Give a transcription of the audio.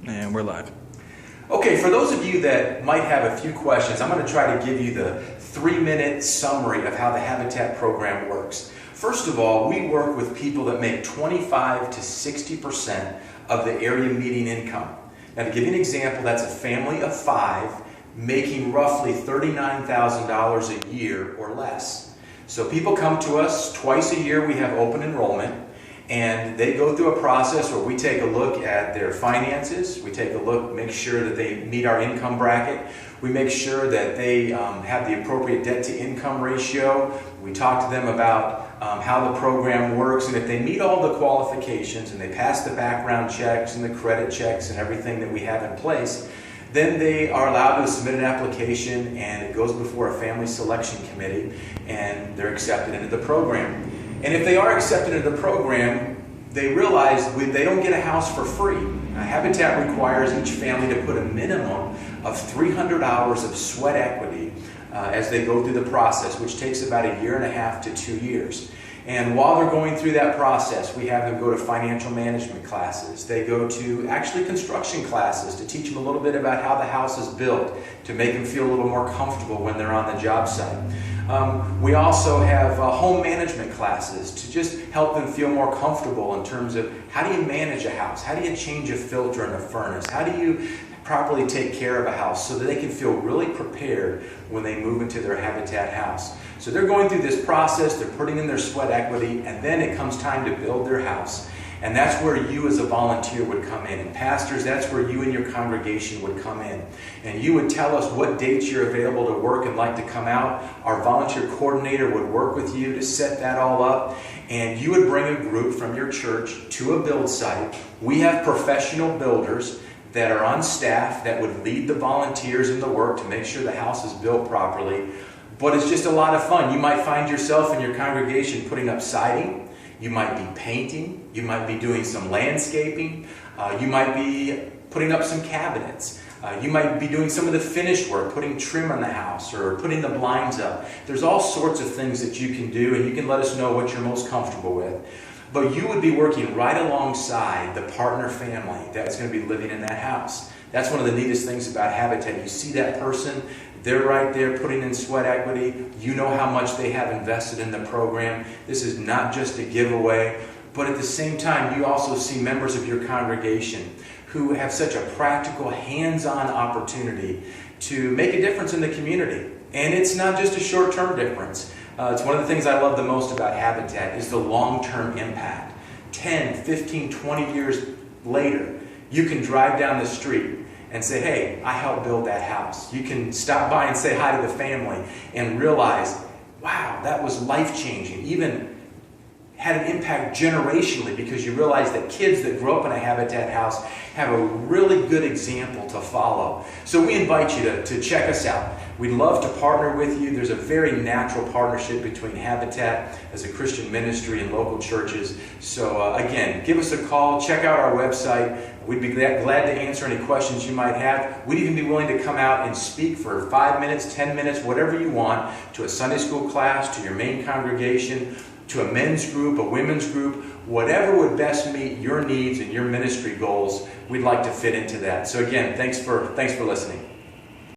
And we're live. Okay, for those of you that might have a few questions, I'm going to try to give you the 3-minute summary of how the Habitat program works. First of all, we work with people that make 25 to 60% of the area median income. Now, to give you an example, that's a family of 5 making roughly $39,000 a year or less. So people come to us twice a year. We have open enrollment. And they go through a process where we take a look at their finances, we take a look, make sure that they meet our income bracket, we make sure that they have the appropriate debt to income ratio, we talk to them about how the program works, and if they meet all the qualifications and they pass the background checks and the credit checks and everything that we have in place, then they are allowed to submit an application and it goes before a family selection committee and they're accepted into the program. And if they are accepted into the program, they realize they don't get a house for free. Habitat requires each family to put a minimum of 300 hours of sweat equity as they go through the process, which takes about 1.5 to 2 years. And while they're going through that process, we have them go to financial management classes. They go to actually construction classes to teach them a little bit about how the house is built, to make them feel a little more comfortable when they're on the job site. We also have home management classes to just help them feel more comfortable in terms of how do you manage a house? How do you change a filter in a furnace? How do you properly take care of a house so that they can feel really prepared when they move into their Habitat house? So they're going through this process, they're putting in their sweat equity, and then it comes time to build their house. And that's where you as a volunteer would come in. And pastors, that's where you and your congregation would come in. And you would tell us what dates you're available to work and like to come out. Our volunteer coordinator would work with you to set that all up. And you would bring a group from your church to a build site. We have professional builders that are on staff that would lead the volunteers in the work to make sure the house is built properly. But it's just a lot of fun. You might find yourself and your congregation putting up siding. You might be painting, you might be doing some landscaping, you might be putting up some cabinets, you might be doing some of the finish work, putting trim on the house or putting the blinds up. There's all sorts of things that you can do, and you can let us know what you're most comfortable with. But you would be working right alongside the partner family that's going to be living in that house. That's one of the neatest things about Habitat. You see that person, they're right there putting in sweat equity. You know how much they have invested in the program. This is not just a giveaway, but at the same time, you also see members of your congregation who have such a practical, hands-on opportunity to make a difference in the community. And it's not just a short-term difference. It's one of the things I love the most about Habitat is the long-term impact. 10, 15, 20 years later, you can drive down the street and say, hey, I helped build that house. You can stop by and say hi to the family and realize, wow, that was life-changing. Even had an impact generationally because you realize that kids that grow up in a Habitat house have a really good example to follow. So we invite you to check us out. We'd love to partner with you. There's a very natural partnership between Habitat as a Christian ministry and local churches. So again, give us a call. Check out our website. We'd be glad to answer any questions you might have. We'd even be willing to come out and speak for 5 minutes, 10 minutes, whatever you want, to a Sunday school class, to your main congregation, to a men's group, a women's group, whatever would best meet your needs and your ministry goals, we'd like to fit into that. So again, thanks for listening.